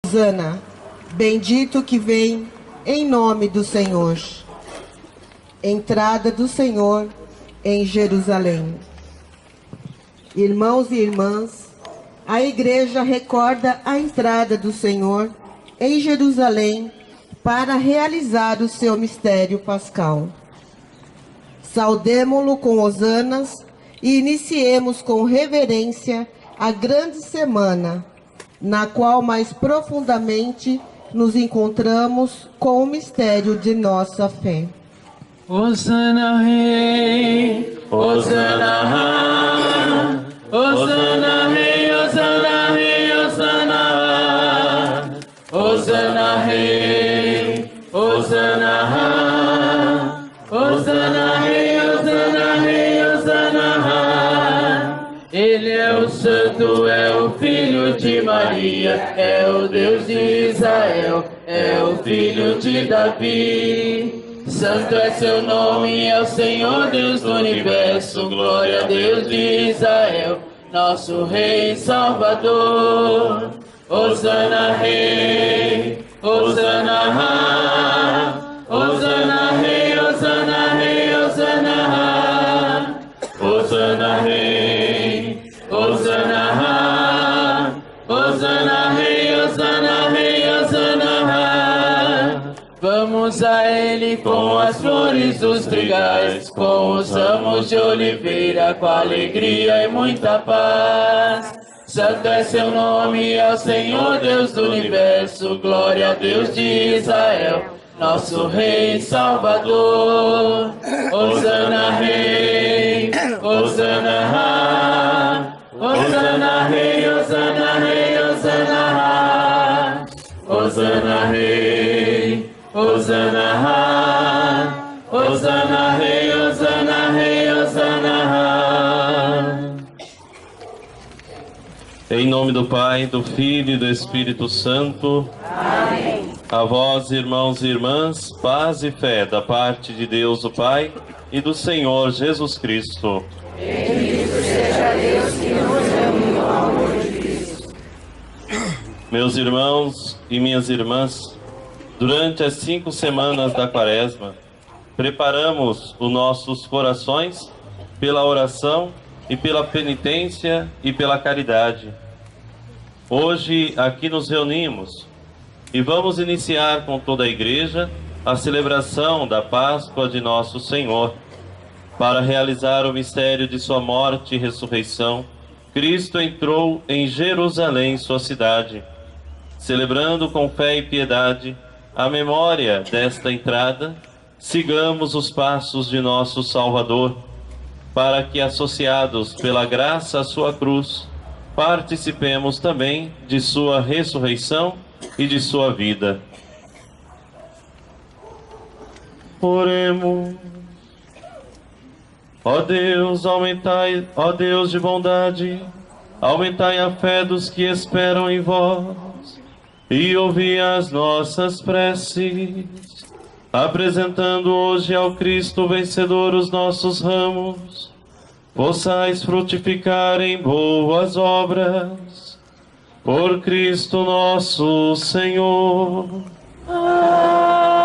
Hosana, bendito que vem em nome do Senhor. Entrada do Senhor em Jerusalém. Irmãos e irmãs, a Igreja recorda a entrada do Senhor em Jerusalém para realizar o seu mistério pascal. Saudemo-lo com hosanas e iniciemos com reverência a grande semana, na qual mais profundamente nos encontramos com o mistério de nossa fé. Hosana Rei, Hosana, Hosana Rei, Hosana Rei, Hosana, Hosana Rei, Hosana, Hosana Rei, Hosana Rei, Hosana. Ele é o Santo, é o Filho de Maria, é o Deus de Israel, é o Filho de Davi. Santo é seu nome, é o Senhor Deus do Universo, glória a Deus de Israel, nosso Rei e Salvador. Hosana Rei, Hosana, Hosana Rei, Hosana Rei, Hosana, Hosana Rei, Hosana, Hosana Rei, Hosana Rei, Hosana. Vamos a Ele com as flores dos trigais, com os ramos de oliveira, com alegria e muita paz. Santo é seu nome, é o Senhor Deus do Universo, glória a Deus de Israel, nosso Rei e Salvador. Hosana Rei, Hosana, Hosana Rei, Hosana Rei, Hosana, Hosana Rei, Hosana, Hosana Rei, Hosana Rei, Hosana. Em nome do Pai, do Filho e do Espírito Santo. Amém. A vós, irmãos e irmãs, paz e fé da parte de Deus o Pai e do Senhor Jesus Cristo. Bendito seja Deus que nos uniu ao amor de Cristo. Meus irmãos e minhas irmãs, durante as 5 semanas da Quaresma, preparamos os nossos corações pela oração e pela penitência e pela caridade. Hoje aqui nos reunimos e vamos iniciar com toda a Igreja a celebração da Páscoa de Nosso Senhor. Para realizar o mistério de sua morte e ressurreição, Cristo entrou em Jerusalém, sua cidade. Celebrando com fé e piedade a memória desta entrada, sigamos os passos de nosso Salvador, para que, associados pela graça à sua cruz, participemos também de sua ressurreição e de sua vida. Oremos. Ó Deus, aumentai, ó Deus de bondade, aumentai a fé dos que esperam em vós, e ouvi as nossas preces, apresentando hoje ao Cristo vencedor os nossos ramos, possais frutificar em boas obras, por Cristo nosso Senhor. Amém.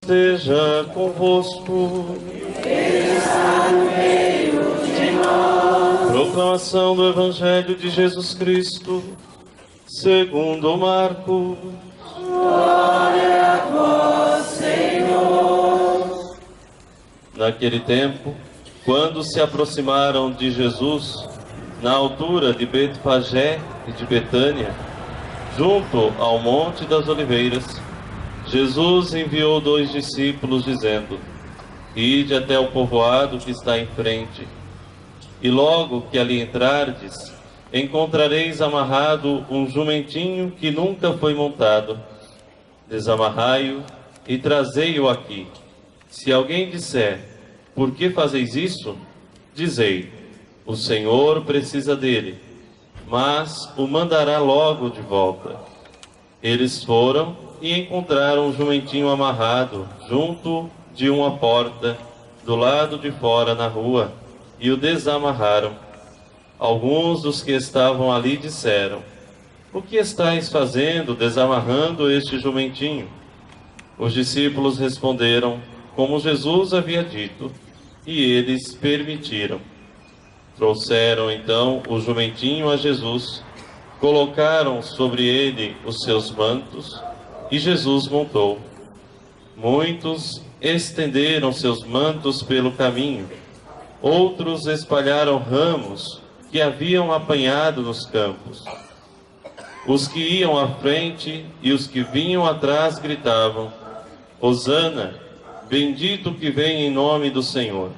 Esteja convosco. Ele está no meio de nós. Proclamação do Evangelho de Jesus Cristo, segundo Marcos. Glória a vós, Senhor. Naquele tempo, quando se aproximaram de Jesus, na altura de Betfagé e de Betânia, junto ao Monte das Oliveiras, Jesus enviou 2 discípulos, dizendo: Ide até o povoado que está em frente, e logo que ali entrardes, encontrareis amarrado um jumentinho que nunca foi montado. Desamarrai-o e trazei-o aqui. Se alguém disser: Por que fazeis isso? Dizei: O Senhor precisa dele, mas o mandará logo de volta. Eles foram e encontraram um jumentinho amarrado junto de uma porta, do lado de fora na rua, e o desamarraram. Alguns dos que estavam ali disseram: O que estáis fazendo desamarrando este jumentinho? Os discípulos responderam como Jesus havia dito, e eles permitiram. Trouxeram então o jumentinho a Jesus, colocaram sobre ele os seus mantos, e Jesus montou. Muitos estenderam seus mantos pelo caminho, outros espalharam ramos que haviam apanhado nos campos. Os que iam à frente e os que vinham atrás gritavam: Hosana, bendito que vem em nome do Senhor.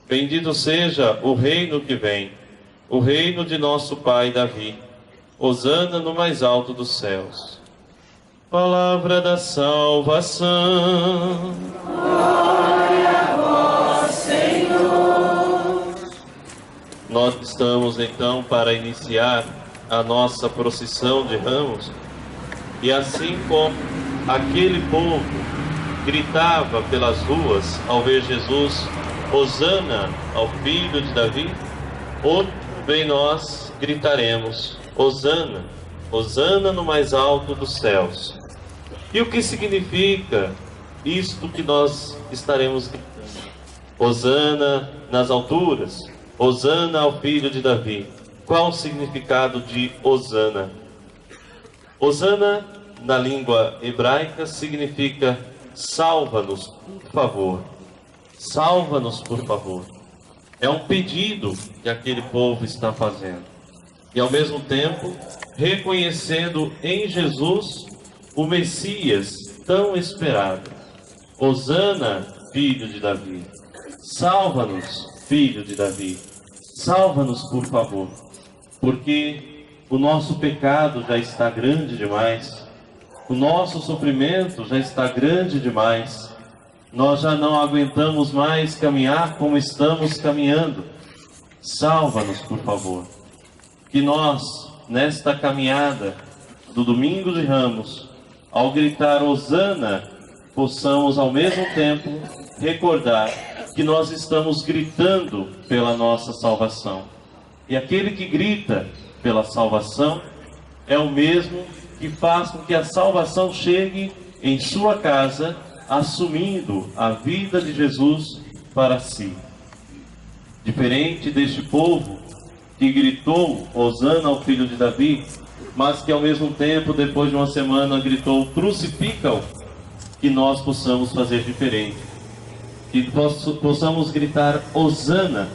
Bendito seja o reino que vem, o reino de nosso pai Davi. Hosana no mais alto dos céus. Palavra da salvação. Glória a vós, Senhor. Nós estamos então para iniciar a nossa procissão de ramos, e assim como aquele povo gritava pelas ruas ao ver Jesus: Hosana ao filho de Davi, hoje também nós gritaremos: Hosana, Hosana no mais alto dos céus. E o que significa isto que nós estaremos gritando? Hosana nas alturas, Hosana ao filho de Davi. Qual o significado de Hosana? Hosana, na língua hebraica, significa salva-nos, por favor. Salva-nos, por favor. É um pedido que aquele povo está fazendo. E ao mesmo tempo, reconhecendo em Jesus o Messias tão esperado. Hosana, filho de Davi. Salva-nos, filho de Davi. Salva-nos, por favor. Porque o nosso pecado já está grande demais. O nosso sofrimento já está grande demais. Nós já não aguentamos mais caminhar como estamos caminhando. Salva-nos, por favor. Que nós, nesta caminhada do Domingo de Ramos, ao gritar Hosana, possamos ao mesmo tempo recordar que nós estamos gritando pela nossa salvação. E aquele que grita pela salvação é o mesmo que faz com que a salvação chegue em sua casa, assumindo a vida de Jesus para si. Diferente deste povo que gritou Hosana ao filho de Davi, mas que ao mesmo tempo, depois de uma semana, gritou crucifica-o, que nós possamos fazer diferente. Que possamos gritar Hosana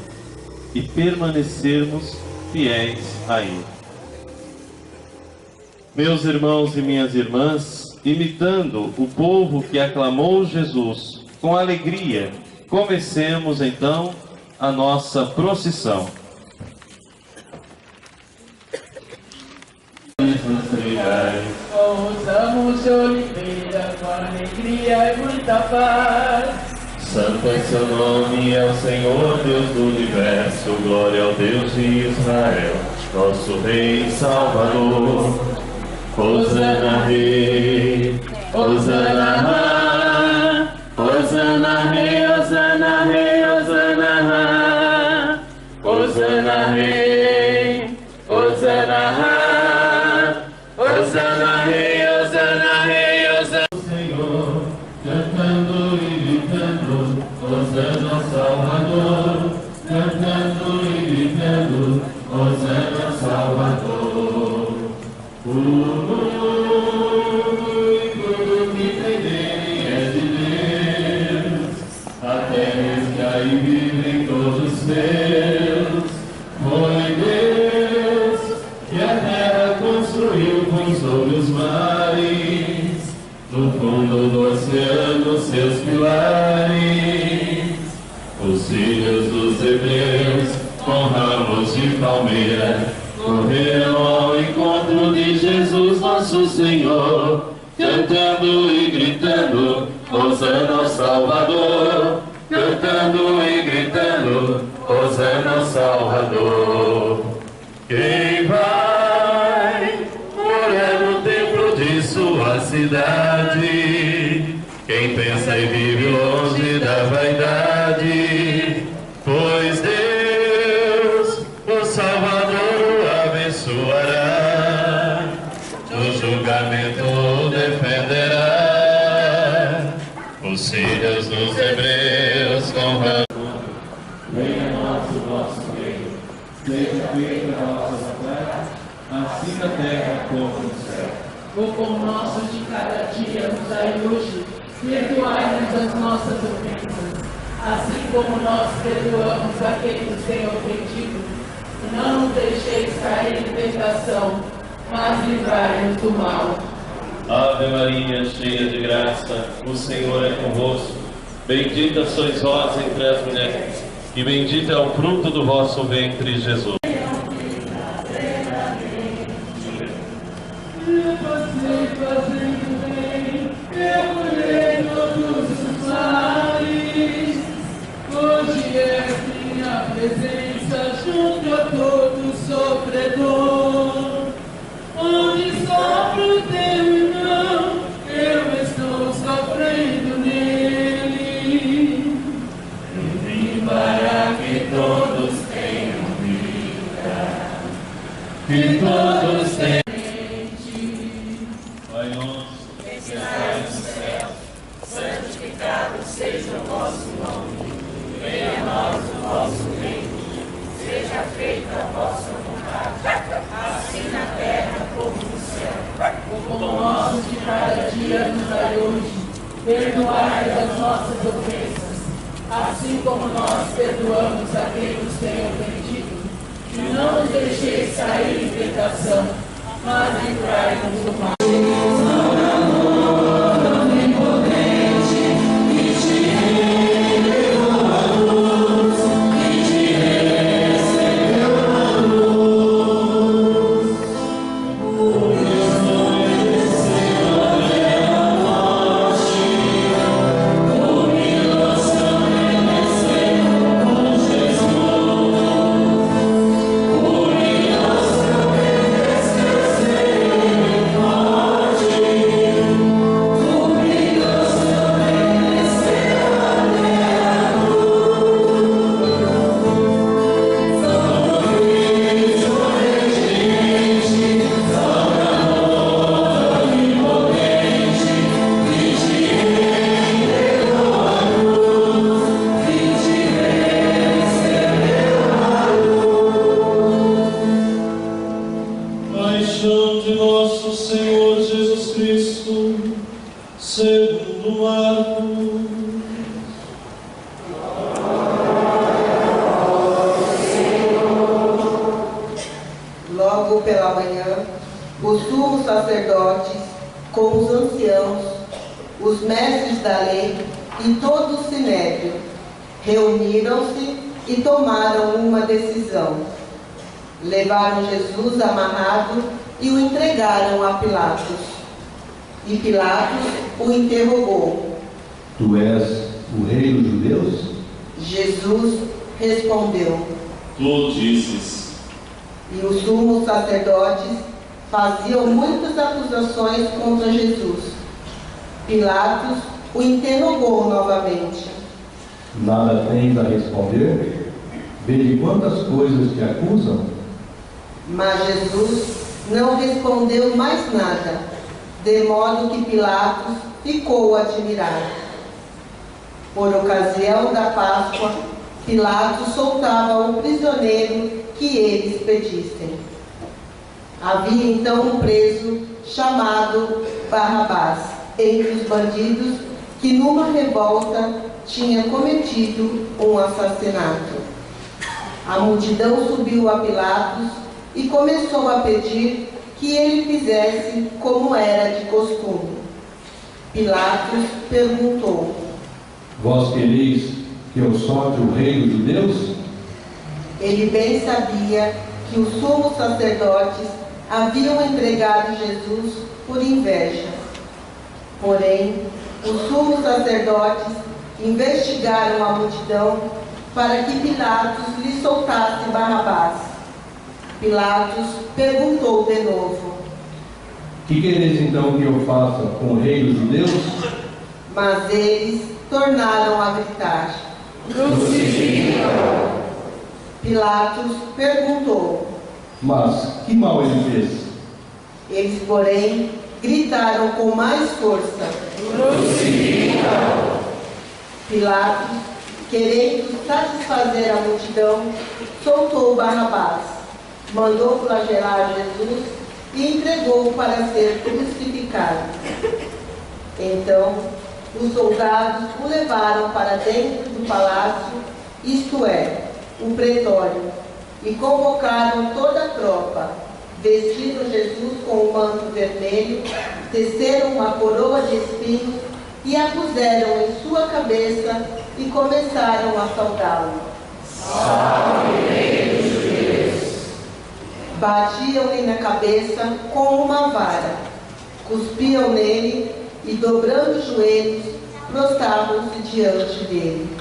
e permanecermos fiéis a Ele. Meus irmãos e minhas irmãs, imitando o povo que aclamou Jesus com alegria, comecemos então a nossa procissão. Com os ramos de oliveira, com alegria e muita paz. Santo é seu nome, é o Senhor Deus do universo, glória ao Deus de Israel, nosso Rei e Salvador. Hosana Rei, Hosana, Hosana Rei, Hosana Rei, Hosana, Hosana Rei, Hosana, Hosana Rei, Hosana Rei, Hosana. Senhor, cantando e gritando, Hosana ao Salvador, cantando e gritando, Hosana ao Salvador. O mundo e tudo que tem nele é de Deus, a terra está e vivem todos seus. Foi Deus que a terra construiu sobre os mares, no fundo do oceano seus pilares. Os filhos dos hebreus, com ramos de palmeira, correram ao encontro de Jesus nosso Senhor, cantando e gritando, Hosana ao Salvador, cantando e gritando, Hosana ao Salvador. Quem vai morar no templo de sua cidade? Quem pensa e vive longe da vaidade? Pois Deus, o Salvador, o abençoará, no julgamento o defenderá. Os filhos dos hebreus com ramos. Venha a nós o vosso reino, seja feita a vossa vontade, assim na terra como no céu. O pão nosso de cada dia nos dai hoje, perdoai-nos as nossas ofensas, assim como nós perdoamos a quem nos tem ofendido. E não nos deixeis cair em tentação, mas livrai-nos do mal. Ave Maria, cheia de graça, o Senhor é convosco. Bendita sois vós entre as mulheres, e bendito é o fruto do vosso ventre, Jesus. Fazendo bem, percorrei todos os mares. Hoje é minha presença junto a todo sofredor. Onde sopra o teu irmão, eu estou sofrendo nele. Eu vim para que todos tenham vida, que todos tenham. Pai nosso, que estais no céu, santificado seja o vosso nome. Venha a nós o vosso reino. Seja feita a vossa vontade, assim na terra como no céu. O pão nosso de cada dia nos dai hoje. Perdoai as nossas ofensas, assim como nós perdoamos a quem nos tem ofendido. E não nos deixeis cair em tentação, mas livrai-nos do mal. Paixão de nosso Senhor Jesus Cristo, segundo Marcos. Logo pela manhã, os sumos sacerdotes, com os anciãos, os mestres da lei e todo o sinédrio, reuniram-se e tomaram uma decisão. Levaram Jesus amarrado e o entregaram a Pilatos. E Pilatos o interrogou: Tu és o rei dos judeus? Jesus respondeu. Tu dizes. E os sumos sacerdotes faziam muitas acusações contra Jesus. Pilatos o interrogou novamente. Nada tens a responder? Veja quantas coisas te acusam. Mas Jesus não respondeu mais nada, de modo que Pilatos ficou admirado. Por ocasião da Páscoa, Pilatos soltava o prisioneiro que eles pedissem. Havia então um preso chamado Barrabás entre os bandidos que numa revolta tinha cometido um assassinato. A multidão subiu a Pilatos e começou a pedir que ele fizesse como era de costume. Pilatos perguntou: Vós quereis que eu solte o rei dos judeus? Ele bem sabia que os sumos sacerdotes haviam entregado Jesus por inveja. Porém, os sumos sacerdotes investigaram a multidão para que Pilatos lhe soltasse Barrabás. Pilatos perguntou de novo: Que quereis então que eu faça com o rei dos judeus? Mas eles tornaram a gritar: Crucifica-o! Pilatos perguntou: Mas que mal ele fez? Eles, porém, gritaram com mais força: Crucifica-o! Pilatos, querendo satisfazer a multidão, soltou Barrabás, mandou flagelar Jesus e entregou para ser crucificado. Então, os soldados o levaram para dentro do palácio, isto é, o pretório, e convocaram toda a tropa. Vestiram Jesus com um manto vermelho, teceram uma coroa de espinhos e a puseram em sua cabeça e começaram a saudá-lo. Salve, Rei dos Judeus! Batiam-lhe na cabeça com uma vara, cuspiam nele e, dobrando os joelhos, prostravam-se diante dele.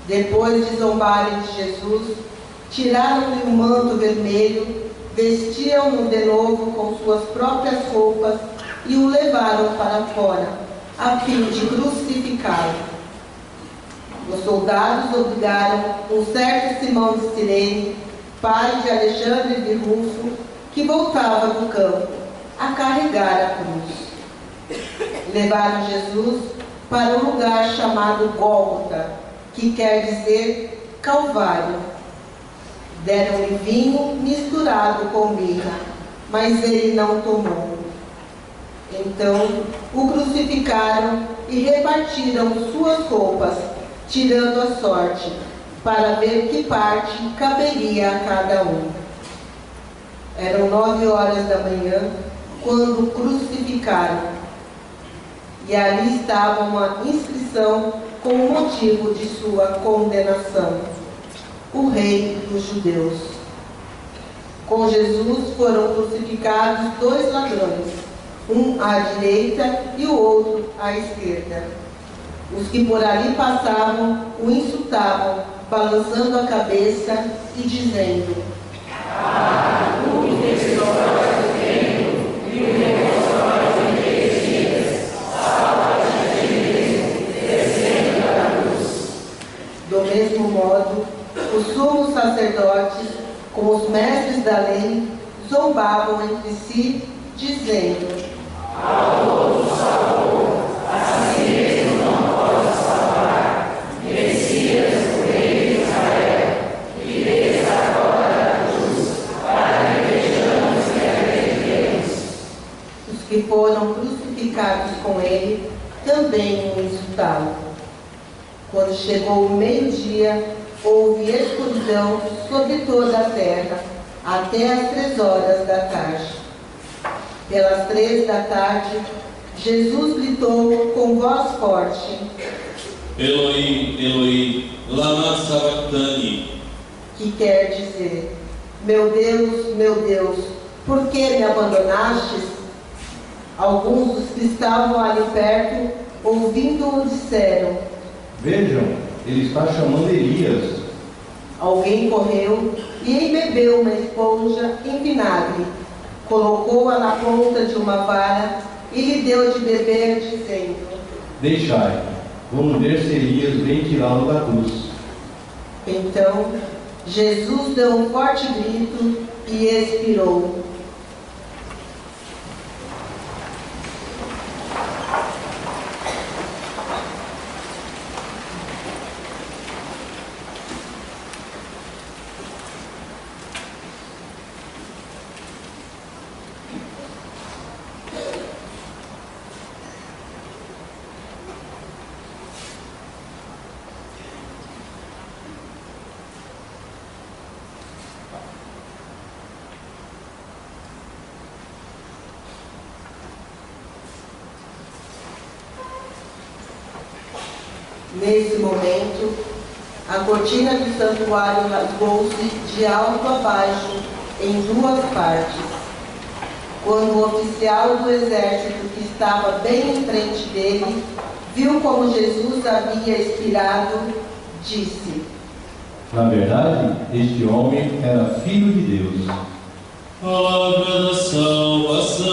Depois de zombarem de Jesus, tiraram-lhe o manto vermelho, vestiam-no de novo com suas próprias roupas e o levaram para fora, a fim de crucificá-lo. Os soldados obrigaram um certo Simão de Cirene, pai de Alexandre de Rufo, que voltava do campo, a carregar a cruz. Levaram Jesus para um lugar chamado Gólgota, que quer dizer Calvário. Deram-lhe vinho misturado com mirra, mas ele não tomou. Então o crucificaram e repartiram suas roupas, tirando a sorte, para ver que parte caberia a cada um. Eram 9h da manhã, quando o crucificaram, e ali estava uma inscrição com o motivo de sua condenação: o Rei dos Judeus. Com Jesus foram crucificados 2 ladrões, um à direita e o outro à esquerda. Os que por ali passavam o insultavam, balançando a cabeça e dizendo: O defensor do reino e o defensor de Messias, salva-te a ti mesmo, descendo da cruz. Do mesmo modo, os sumos sacerdotes, com os mestres da lei, zombavam entre si, dizendo: Ao outro salvou, a si mesmo não pode salvar. Messias, o Rei de Israel, que desça agora da cruz, para que vejamos e acreditemos. Os que foram crucificados com ele também o insultavam. Quando chegou o meio-dia, houve escuridão sobre toda a terra, até às 3h da tarde. Pelas 3 da tarde, Jesus gritou com voz forte: Eloi, Eloi, lama sabachthani, que quer dizer: meu Deus, por que me abandonastes? Alguns dos que estavam ali perto, ouvindo-o, disseram: Vejam, ele está chamando Elias. Alguém correu e embebeu uma esponja em vinagre, colocou-a na ponta de uma vara e lhe deu de beber, dizendo: Deixai, vamos ver se Elias vem tirá-lo da cruz. Então Jesus deu um forte grito e expirou. Nesse momento, a cortina do santuário rasgou-se de alto a baixo em duas partes. Quando o oficial do exército que estava bem em frente dele viu como Jesus havia expirado, disse: Na verdade, este homem era filho de Deus. Palavra da salvação.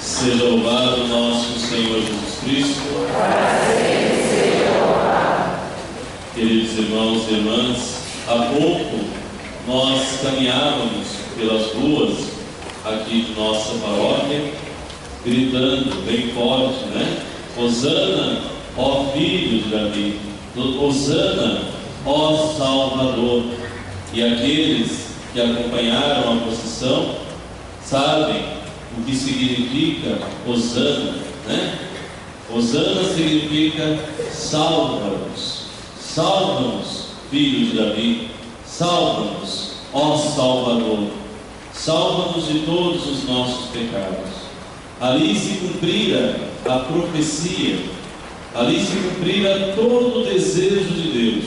Seja louvado nosso Senhor Jesus Cristo. Queridos irmãos e irmãs, há pouco nós caminhávamos pelas ruas aqui de nossa paróquia, gritando bem forte, né? Hosana, ó Filho de Davi, Hosana, ó Salvador. E aqueles que acompanharam a procissão sabem o que significa Hosana, né? Hosana significa salva-nos, salva-nos, Filho de Davi, salva-nos, ó Salvador, salva-nos de todos os nossos pecados. Ali se cumprira a profecia, ali se cumprira todo o desejo de Deus,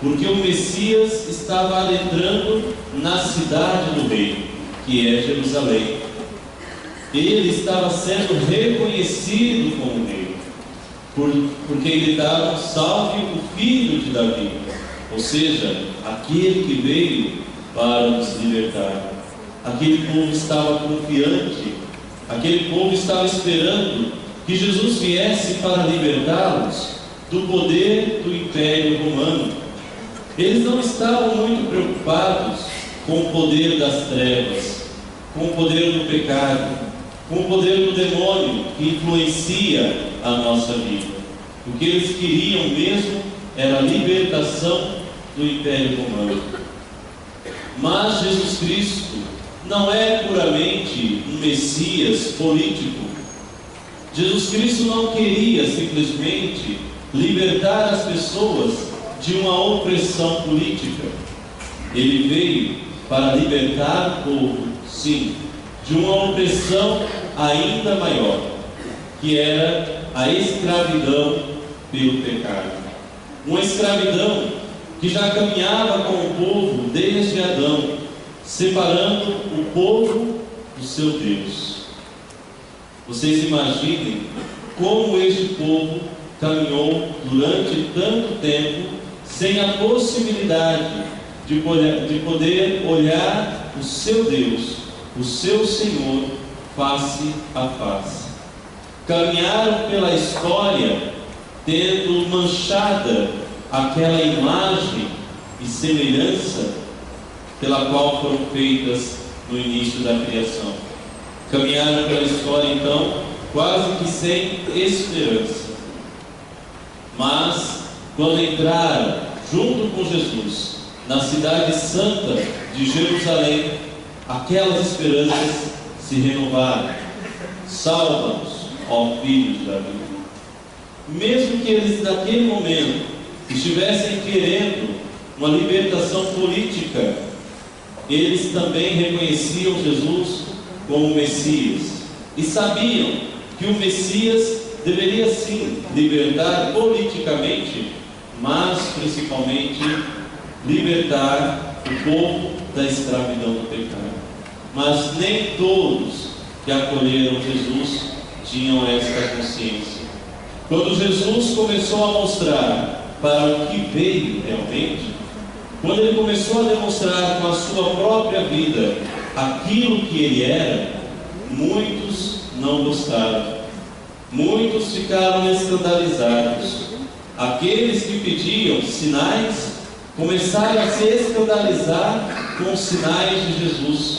porque o Messias estava adentrando na cidade do rei, que é Jerusalém. Ele estava sendo reconhecido como rei, porque ele dava salve o filho de Davi, ou seja, aquele que veio para nos libertar. Aquele povo estava confiante, aquele povo estava esperando que Jesus viesse para libertá-los do poder do Império Romano. Eles não estavam muito preocupados com o poder das trevas, com o poder do pecado, com o poder do demônio que influencia a nossa vida. O que eles queriam mesmo era a libertação do Império Romano. Mas Jesus Cristo não é puramente um Messias político. Jesus Cristo não queria simplesmente libertar as pessoas de uma opressão política. Ele veio para libertar o povo, sim, de uma opressão ainda maior, que era a escravidão pelo pecado. Uma escravidão que já caminhava com o povo desde Adão, separando o povo do seu Deus. Vocês imaginem como este povo caminhou durante tanto tempo sem a possibilidade de poder olhar o seu Deus, o seu Senhor, face a face. Caminharam pela história tendo manchada aquela imagem e semelhança pela qual foram feitas no início da criação. Caminharam pela história, então, quase que sem esperança. Mas, quando entraram junto com Jesus na cidade santa de Jerusalém, aquelas esperanças se renovaram. Salva-nos, ó Filho de Davi. Mesmo que eles naquele momento estivessem querendo uma libertação política, eles também reconheciam Jesus como Messias e sabiam que o Messias deveria sim libertar politicamente, mas principalmente libertar o povo da escravidão do pecado. Mas nem todos que acolheram Jesus tinham esta consciência. Quando Jesus começou a mostrar para o que veio realmente, quando ele começou a demonstrar com a sua própria vida aquilo que ele era, muitos não gostaram. Muitos ficaram escandalizados. Aqueles que pediam sinais começaram a se escandalizar com os sinais de Jesus.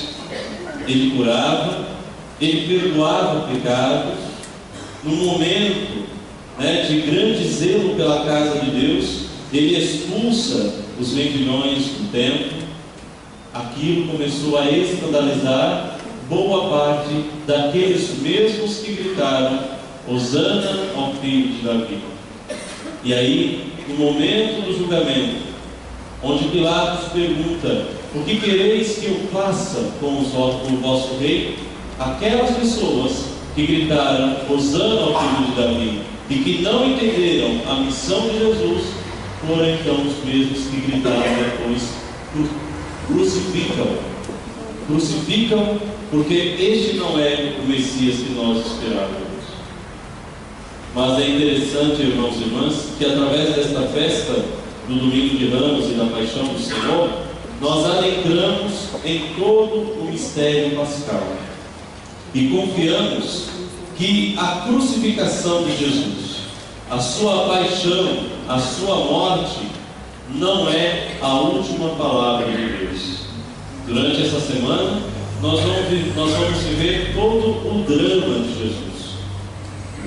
Ele curava, ele perdoava pecados. No momento de grande zelo pela casa de Deus, ele expulsa os vendilhões do templo. Aquilo começou a escandalizar boa parte daqueles mesmos que gritaram: Hosana ao Filho de Davi. E aí, no momento do julgamento, onde Pilatos pergunta: o que quereis que eu faça com o vosso rei? Aquelas pessoas que gritaram Hosana ao filho de Davi e que não entenderam a missão de Jesus, foram então os mesmos que gritaram depois: crucificam, porque este não é o Messias que nós esperávamos. Mas é interessante, irmãos e irmãs, que através desta festa do Domingo de Ramos e da Paixão do Senhor, nós adentramos em todo o mistério pascal e confiamos que a crucificação de Jesus, a sua paixão, a sua morte, não é a última palavra de Deus. Durante essa semana, nós vamos viver todo o drama de Jesus,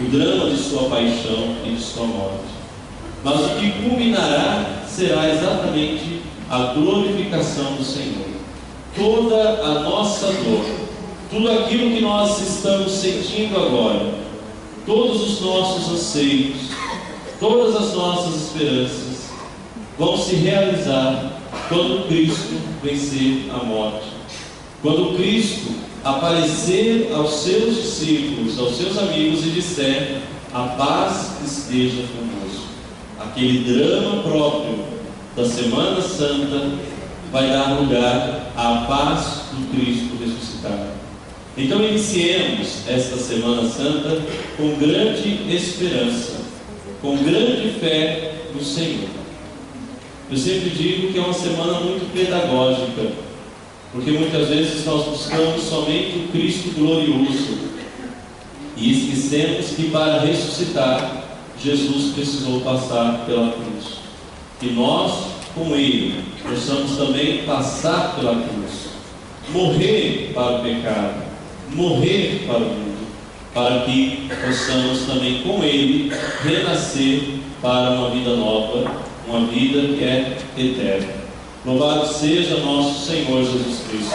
o drama de sua paixão e de sua morte. Mas o que culminará será exatamente a glorificação do Senhor. Toda a nossa dor, tudo aquilo que nós estamos sentindo agora, todos os nossos anseios, todas as nossas esperanças vão se realizar quando Cristo vencer a morte. Quando Cristo aparecer aos seus discípulos, aos seus amigos e disser: a paz esteja convosco. Aquele drama próprio da Semana Santa vai dar lugar à paz do Cristo ressuscitado. Então iniciemos esta Semana Santa com grande esperança, com grande fé no Senhor. Eu sempre digo que é uma semana muito pedagógica, porque muitas vezes nós buscamos somente o Cristo glorioso e esquecemos que para ressuscitar, Jesus precisou passar pela cruz. E nós, com Ele, possamos também passar pela cruz, morrer para o pecado, morrer para o mundo, para que possamos também com Ele renascer para uma vida nova, uma vida que é eterna. Louvado seja nosso Senhor Jesus Cristo.